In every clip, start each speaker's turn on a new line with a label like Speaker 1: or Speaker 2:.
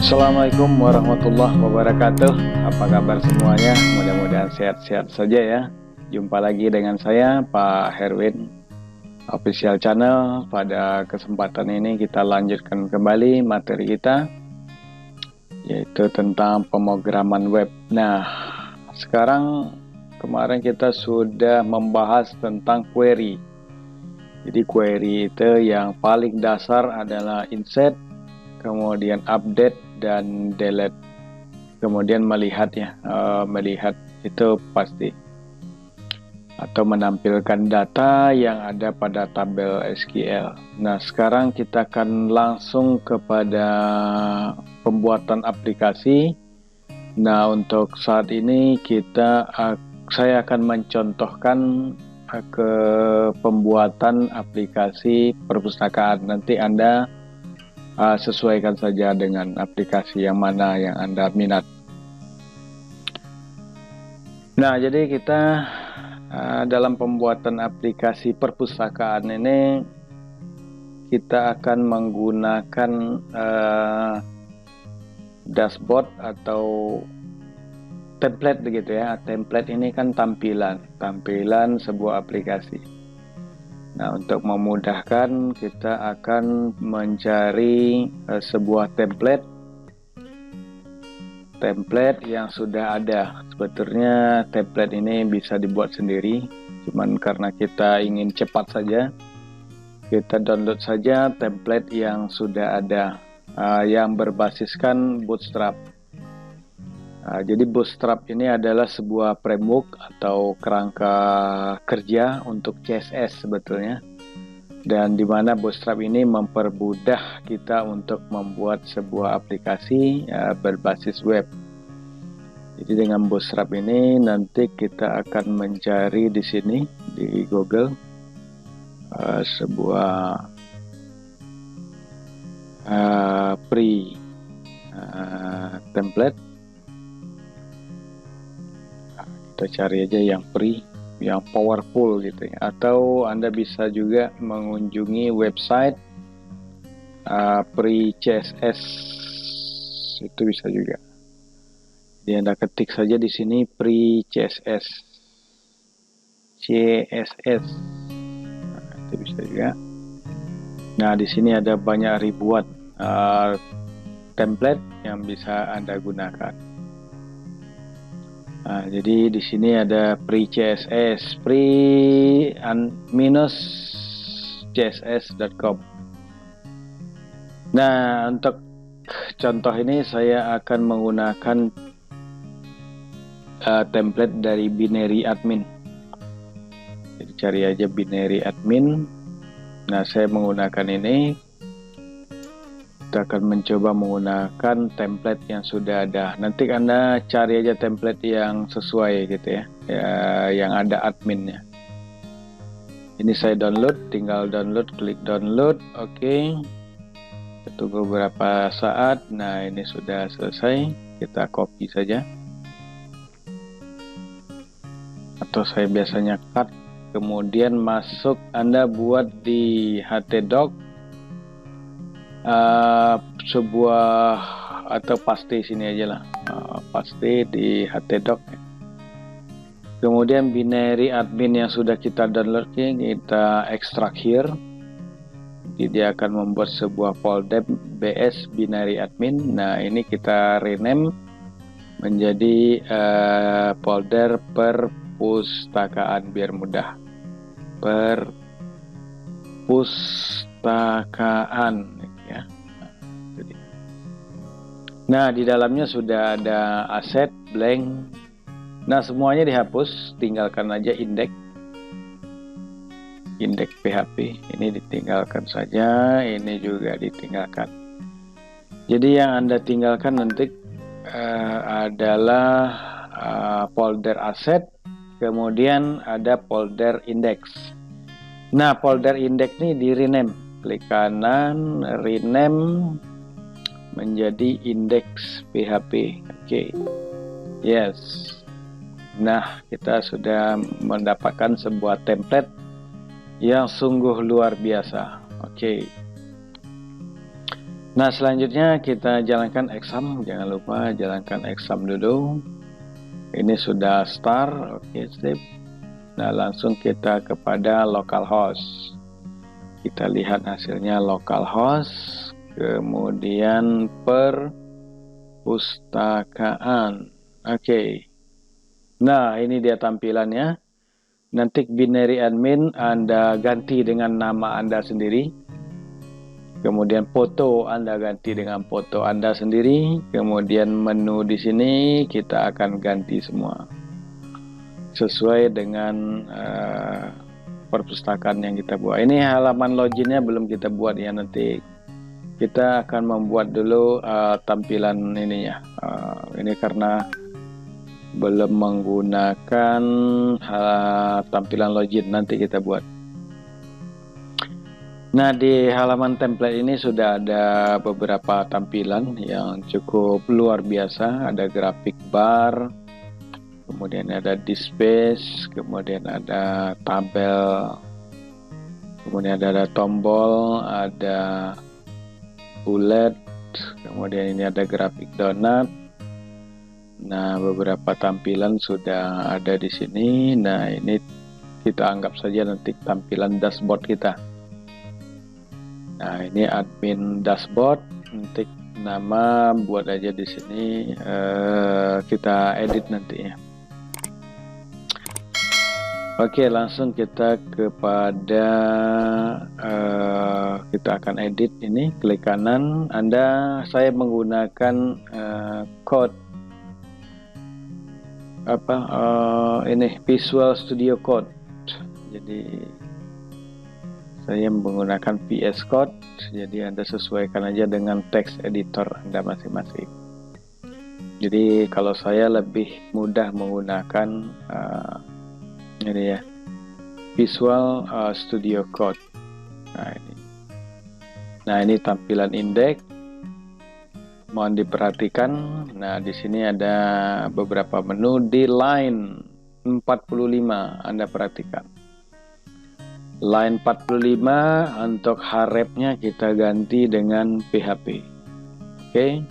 Speaker 1: Assalamualaikum warahmatullahi wabarakatuh. Apa kabar semuanya? Mudah-mudahan sehat-sehat saja ya. Jumpa lagi dengan saya Pak Herwin Official Channel. Pada kesempatan ini kita lanjutkan kembali materi kita, yaitu tentang pemrograman web. Nah, sekarang kemarin kita sudah membahas tentang query. Jadi query itu yang paling dasar adalah insert, kemudian update dan delete, kemudian melihat ya, melihat itu pasti, atau menampilkan data yang ada pada tabel SQL. Nah, sekarang kita akan langsung kepada pembuatan aplikasi. Nah, untuk saat ini saya akan mencontohkan ke pembuatan aplikasi perpustakaan. Nanti Anda sesuaikan saja dengan aplikasi yang mana yang Anda minat. Nah, jadi kita dalam pembuatan aplikasi perpustakaan ini kita akan menggunakan dashboard atau template begitu ya. Template ini kan tampilan sebuah aplikasi. Nah, untuk memudahkan kita akan mencari sebuah template yang sudah ada. Sebetulnya template ini bisa dibuat sendiri, cuman karena kita ingin cepat saja, kita download saja template yang sudah ada, yang berbasiskan Bootstrap. Jadi Bootstrap ini adalah sebuah framework atau kerangka kerja untuk CSS sebetulnya, dan dimana Bootstrap ini mempermudah kita untuk membuat sebuah aplikasi berbasis web. Jadi dengan Bootstrap ini nanti kita akan mencari di sini di Google sebuah free template. Kita cari aja yang free, yang powerful gitu ya. Atau Anda bisa juga mengunjungi website free CSS, itu bisa juga. Jadi Anda ketik saja di sini free CSS, nah, itu bisa juga. Nah, di sini ada banyak ribuan template yang bisa Anda gunakan. Nah, jadi di sini ada free CSS, free-css.com. Nah, untuk contoh ini saya akan menggunakan template dari binary admin. Jadi cari aja binary admin. Nah, saya menggunakan ini. Kita akan mencoba menggunakan template yang sudah ada. Nanti Anda cari aja template yang sesuai gitu ya, yang ada adminnya. Ini saya download, tinggal download, klik download, oke. Kita tunggu beberapa saat. Nah, ini sudah selesai, kita copy saja, atau saya biasanya cut, kemudian masuk. Anda buat di htdoc sebuah, atau paste sini aja lah, paste di htdoc. Kemudian binary admin yang sudah kita download kita ekstrak here. Jadi dia akan membuat sebuah folder bs binary admin. Nah, ini kita rename menjadi folder perpustakaan biar mudah. Perpustakaan ya. Nah, di dalamnya sudah ada aset blank. Nah, semuanya dihapus, tinggalkan aja indeks PHP. Ini ditinggalkan saja, ini juga ditinggalkan. Jadi yang Anda tinggalkan nanti adalah folder aset, kemudian ada folder indeks. Nah, folder indeks ini di rename, klik kanan, rename menjadi indeks PHP. Oke. Yes. Nah, kita sudah mendapatkan sebuah template yang sungguh luar biasa. Oke. Nah, selanjutnya kita jalankan exam. Jangan lupa jalankan exam dulu. Ini sudah start. Oke, sip. Nah, langsung kita kepada localhost. Kita lihat hasilnya localhost, kemudian perpustakaan. Oke. Nah, ini dia tampilannya. Nanti binary admin Anda ganti dengan nama Anda sendiri. Kemudian foto Anda ganti dengan foto Anda sendiri. Kemudian menu di sini kita akan ganti semua sesuai dengan perpustakaan yang kita buat. Ini halaman loginnya belum kita buat ya, nanti kita akan membuat dulu tampilan ininya. Ini karena belum menggunakan tampilan login, nanti kita buat. Nah, di halaman template ini sudah ada beberapa tampilan yang cukup luar biasa. Ada grafik bar, kemudian ada displays, kemudian ada tabel, kemudian ada tombol, ada bullet, kemudian ini ada grafik donat. Nah, beberapa tampilan sudah ada di sini. Nah, ini kita anggap saja nanti tampilan dashboard kita. Nah, ini admin dashboard. Nanti nama buat aja di sini. Kita edit nanti ya. Oke, langsung kita kepada kita akan edit ini. Klik kanan. Saya menggunakan code ini Visual Studio Code. Jadi saya menggunakan VS Code. Jadi Anda sesuaikan aja dengan text editor Anda masing-masing. Jadi kalau saya lebih mudah menggunakan ini ya, Visual Studio Code. Nah ini tampilan indeks. Mohon diperhatikan. Nah, di sini ada beberapa menu di line 45. Anda perhatikan. Line 45 untuk href-nya kita ganti dengan PHP. Oke.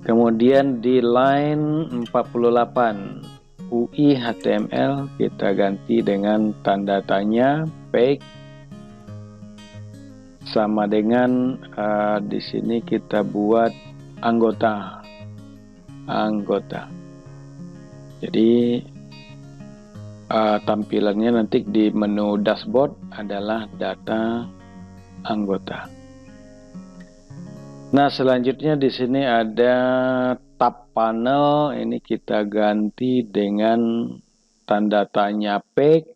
Speaker 1: Kemudian di line 48 UI HTML kita ganti dengan tanda tanya page sama dengan di sini kita buat anggota. Jadi tampilannya nanti di menu dashboard adalah data anggota. Nah, selanjutnya di sini ada tab panel. Ini kita ganti dengan tanda tanya page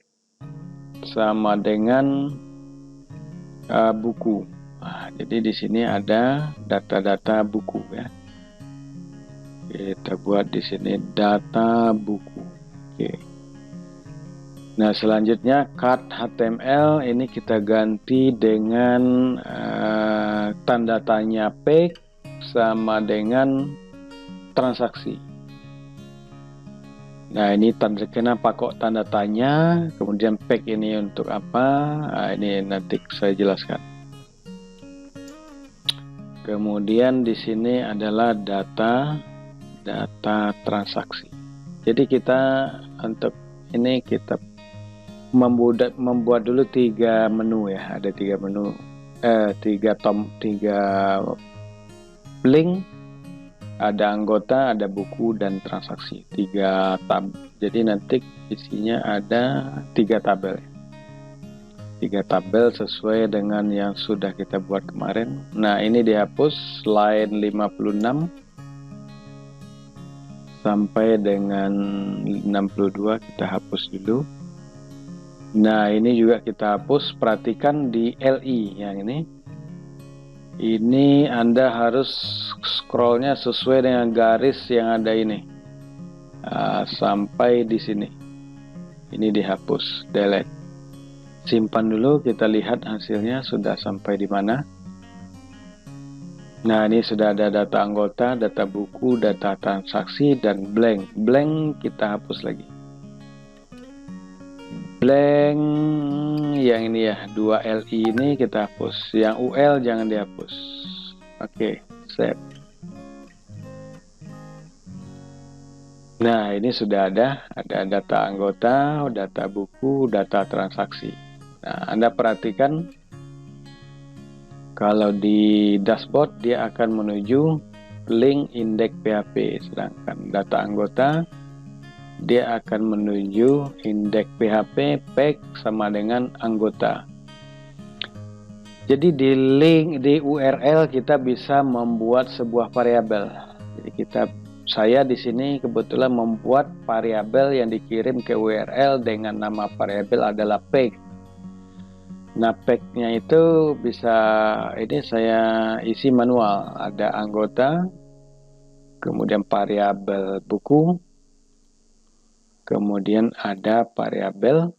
Speaker 1: sama dengan buku. Nah, jadi di sini ada data-data buku ya. Kita buat di sini data buku. Oke. Nah, selanjutnya cut HTML ini kita ganti dengan tanda tanya page sama dengan transaksi. Nah, ini kenapa kok tanda tanya, kemudian page ini untuk apa? Nah, ini nanti saya jelaskan. Kemudian di sini adalah data transaksi. Jadi kita untuk ini kita membuat dulu 3 menu ya. Ada 3 menu, 3 link. Ada anggota, ada buku, dan transaksi. 3 tab. Jadi nanti isinya ada 3 tabel. 3 tabel sesuai dengan yang sudah kita buat kemarin. Nah, ini dihapus line 56 sampai dengan 62 kita hapus dulu. Nah, ini juga kita hapus. Perhatikan di LI yang ini. Ini Anda harus scrollnya sesuai dengan garis yang ada ini sampai di sini. Ini dihapus, delete. Simpan dulu, kita lihat hasilnya sudah sampai di mana. Nah, ini sudah ada data anggota, data buku, data transaksi, dan blank. Blank kita hapus lagi. Blank yang ini ya, 2LI ini kita hapus, yang UL jangan dihapus. Oke, save. Nah, ini sudah ada data anggota, data buku, data transaksi. Nah, Anda perhatikan kalau di dashboard dia akan menuju link indeks PHP, sedangkan data anggota dia akan menuju indeks PHP PEG sama dengan anggota. Jadi di link di URL kita bisa membuat sebuah variabel. Jadi saya di sini kebetulan membuat variabel yang dikirim ke URL dengan nama variabel adalah PEG. Nah, PEG-nya itu bisa ini saya isi manual. Ada anggota, kemudian variabel buku, kemudian ada variabel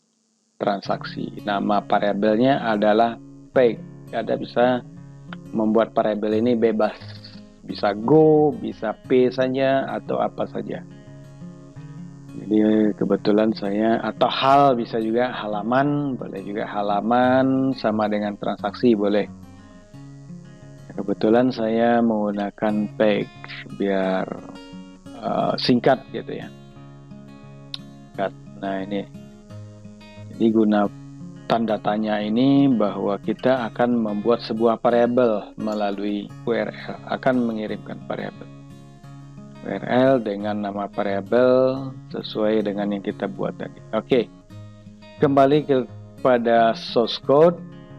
Speaker 1: transaksi. Nama variabelnya adalah PEG. Anda bisa membuat variabel ini bebas. Bisa Go, bisa P saja, atau apa saja. Jadi kebetulan saya, atau hal bisa juga, halaman, boleh juga halaman sama dengan transaksi, boleh. Kebetulan saya menggunakan PEG biar singkat gitu ya. Nah ini, jadi guna tanda tanya ini bahwa kita akan membuat sebuah variabel melalui URL, akan mengirimkan variabel URL dengan nama variabel sesuai dengan yang kita buat tadi. Oke, kembali kepada source code.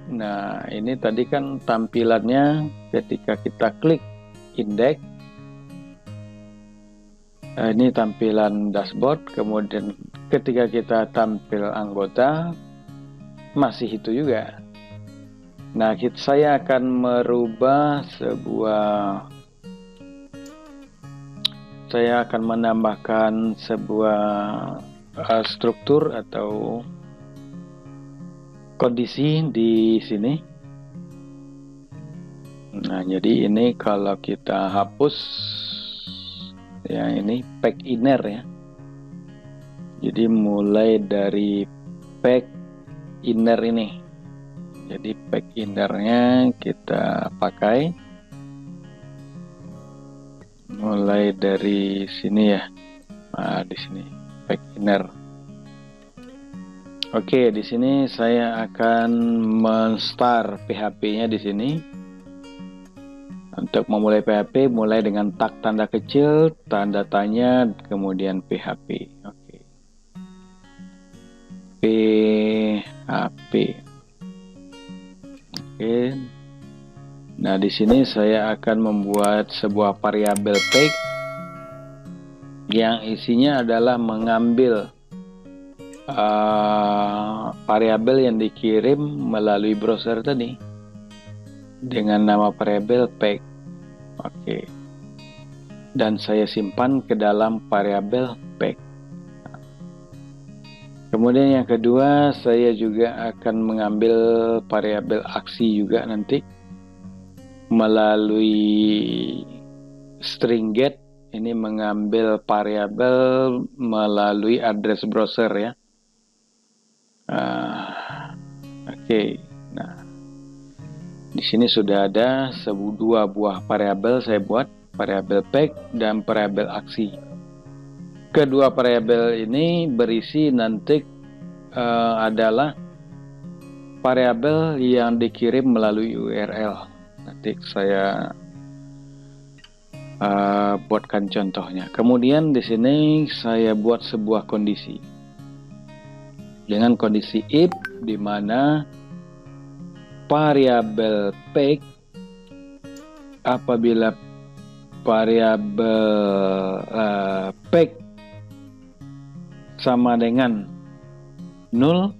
Speaker 1: Nah, ini tadi kan tampilannya ketika kita klik indeks. Ini tampilan dashboard, kemudian ketika kita tampil anggota masih itu juga. Nah, saya akan merubah saya akan menambahkan sebuah struktur atau kondisi di sini. Nah, jadi ini kalau kita hapus ya, ini PEG inner ya. Jadi mulai dari PEG inner ini, jadi PEG innernya kita pakai mulai dari sini ya. Nah, di sini PEG inner. Oke, di sini saya akan men-start PHP-nya di sini. Untuk memulai PHP, mulai dengan tag tanda kecil, tanda tanya, kemudian PHP. Oke. PHP. Oke. Nah, di sini saya akan membuat sebuah variabel PEG yang isinya adalah mengambil variabel yang dikirim melalui browser tadi dengan nama variabel PEG. Oke. Dan saya simpan ke dalam variabel PEG. Kemudian yang kedua, saya juga akan mengambil variabel aksi juga nanti melalui string get. Ini mengambil variabel melalui address browser ya. Oke. Nah, di sini sudah ada dua buah variabel saya buat, variabel PEG dan variabel aksi. Kedua variabel ini berisi nanti adalah variabel yang dikirim melalui URL. Nanti saya buatkan contohnya. Kemudian di sini saya buat sebuah kondisi dengan kondisi if, di mana variabel PEG apabila variabel PEG sama dengan 0,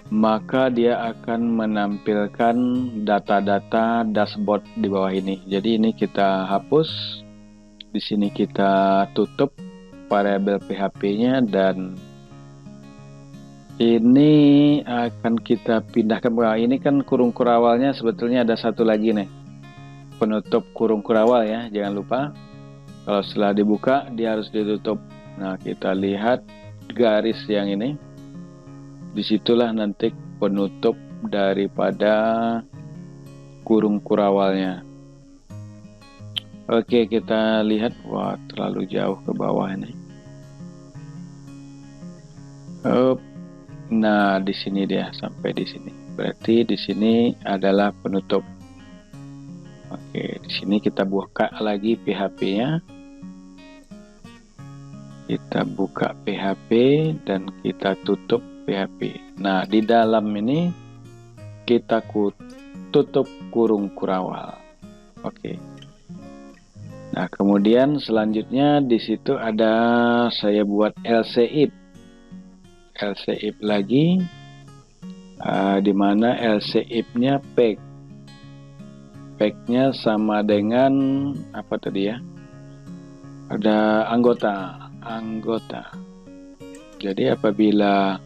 Speaker 1: maka dia akan menampilkan data-data dashboard di bawah ini. Jadi ini kita hapus, di sini kita tutup variabel PHP-nya, dan ini akan kita pindahkan. Ini kan kurung kurawalnya sebetulnya ada satu lagi nih, penutup kurung kurawal ya, jangan lupa. Kalau setelah dibuka dia harus ditutup. Nah, kita lihat garis yang ini. disitulah nanti penutup daripada kurung kurawalnya. Oke, kita lihat. Wah, terlalu jauh ke bawah ini. Nah, di sini dia, sampai di sini. Berarti di sini adalah penutup. Oke, di sini kita buka lagi PHP-nya. Kita buka PHP dan kita tutup PHP. Nah, di dalam ini kita tutup kurung kurawal. Oke. Nah, kemudian selanjutnya di situ ada saya buat LC if lagi, di mana LC if-nya pack-nya sama dengan apa tadi ya? Ada anggota. Jadi apabila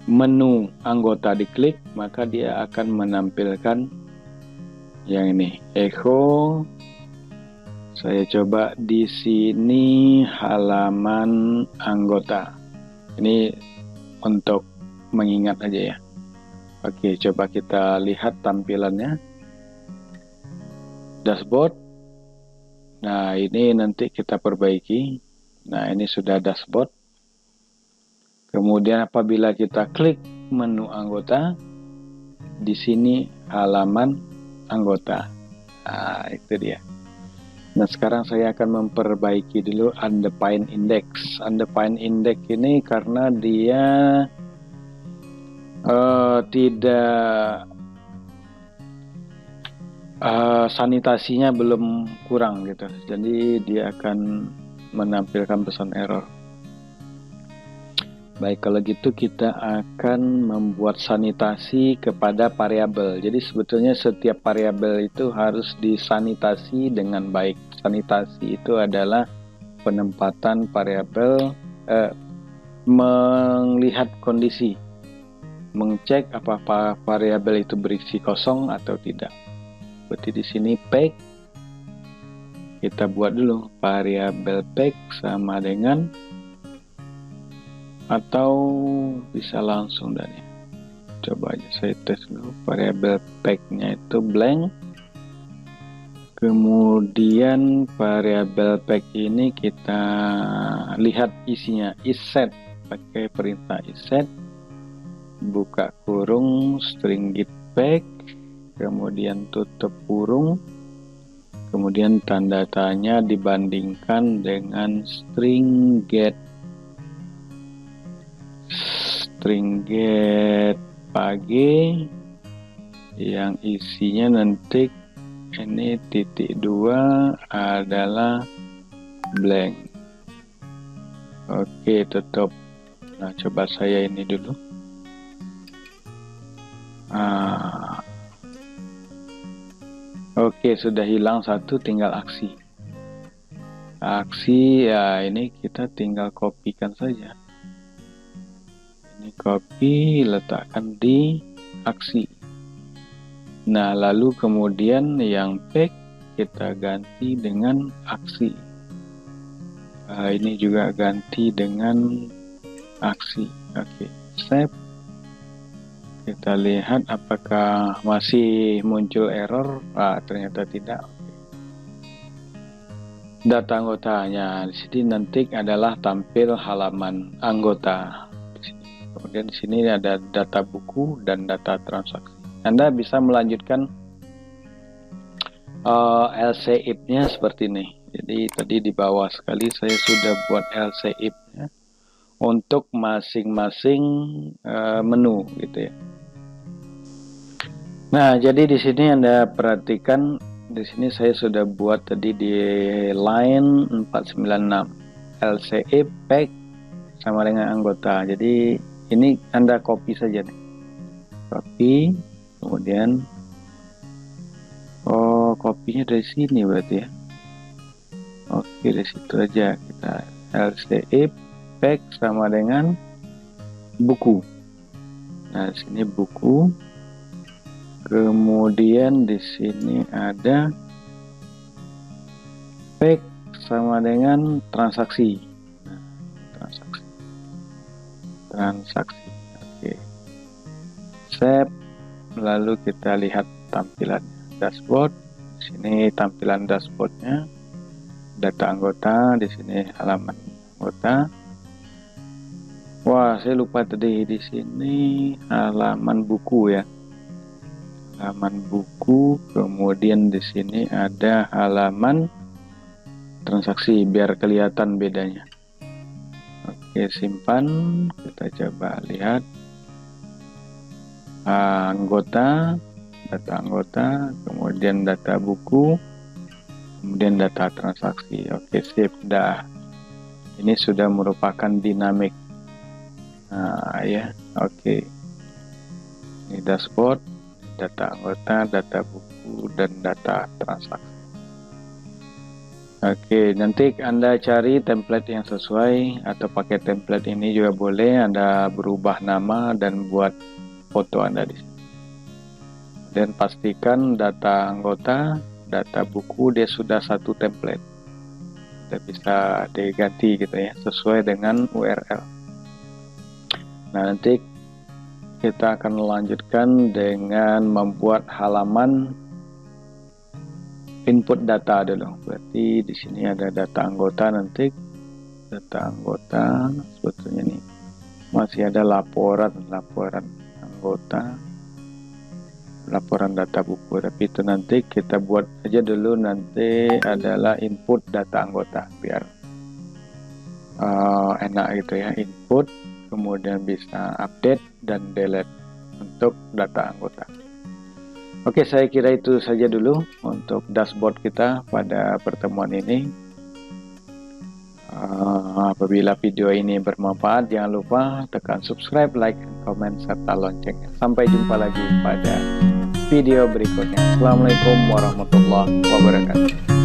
Speaker 1: menu anggota diklik, maka dia akan menampilkan yang ini, echo. Saya coba di sini halaman anggota. Ini untuk mengingat aja ya. Oke, coba kita lihat tampilannya. Dashboard. Nah, ini nanti kita perbaiki. Nah, ini sudah dashboard. Kemudian apabila kita klik menu anggota, di sini halaman anggota. Nah, itu dia. Nah, sekarang saya akan memperbaiki dulu undefined index. Undefined index ini karena dia tidak sanitasinya belum kurang gitu. Jadi dia akan menampilkan pesan error. Baik, kalau gitu kita akan membuat sanitasi kepada variabel. Jadi sebetulnya setiap variabel itu harus disanitasi dengan baik. Sanitasi itu adalah penempatan variabel, melihat kondisi, mengecek apakah variabel itu berisi kosong atau tidak. Seperti di sini pack, kita buat dulu variabel pack sama dengan, atau bisa langsung dari, coba aja saya tes dulu. Variabel pack-nya itu blank, kemudian variabel pack ini kita lihat isinya, isset, pakai perintah isset, buka kurung string get pack, kemudian tutup kurung, kemudian tanda tanya dibandingkan dengan string get pagi yang isinya nanti ini titik 2 adalah blank. Oke, tutup. Nah, coba saya ini dulu. Oke, sudah hilang satu, tinggal aksi. Aksi ya, ini kita tinggal kopikan saja. Ini copy, letakkan di aksi. Nah, lalu kemudian yang pack kita ganti dengan aksi. Ini juga ganti dengan aksi. Oke, save. Kita lihat apakah masih muncul error. Ternyata tidak. Data anggotanya di sini nanti adalah tampil halaman anggota. Kemudian di sini ada data buku dan data transaksi. Anda bisa melanjutkan LC if-nya seperti ini. Jadi tadi di bawah sekali saya sudah buat LC if-nya untuk masing-masing menu gitu ya. Nah, jadi di sini Anda perhatikan, di sini saya sudah buat tadi di line 496 LC if pack sama dengan anggota. Jadi ini Anda copy saja nih. Copy, kemudian kopinya dari sini berarti ya. Oke, dari situ aja kita LC if pack sama dengan buku. Nah, di sini buku. Kemudian di sini ada pack sama dengan transaksi. Nah, transaksi. Oke. save, lalu kita lihat tampilan dashboard. Di sini tampilan dashboardnya, data anggota, di sini halaman anggota. Wah, saya lupa tadi di sini halaman buku ya. Halaman buku, kemudian di sini ada halaman transaksi biar kelihatan bedanya. Oke, simpan, kita coba lihat anggota, data anggota, kemudian data buku, kemudian data transaksi. Oke, sip, dah. Ini sudah merupakan dinamik. Nah, ya, oke. Ini dashboard, data anggota, data buku, dan data transaksi. Oke, nanti Anda cari template yang sesuai atau pakai template ini juga boleh. Anda berubah nama dan buat foto Anda di sini. Dan pastikan data anggota, data buku dia sudah satu template. Kita bisa diganti gitu ya, sesuai dengan URL. Nah, nanti kita akan melanjutkan dengan membuat halaman input data dulu. Berarti di sini ada data anggota, nanti data anggota sebetulnya nih masih ada laporan anggota, laporan data buku, tapi itu nanti kita buat aja dulu. Nanti adalah input data anggota biar enak gitu ya, input kemudian bisa update dan delete untuk data anggota. Oke, saya kira itu saja dulu untuk dashboard kita pada pertemuan ini. Apabila video ini bermanfaat, jangan lupa tekan subscribe, like, comment, serta loncengnya. Sampai jumpa lagi pada video berikutnya. Assalamualaikum warahmatullahi wabarakatuh.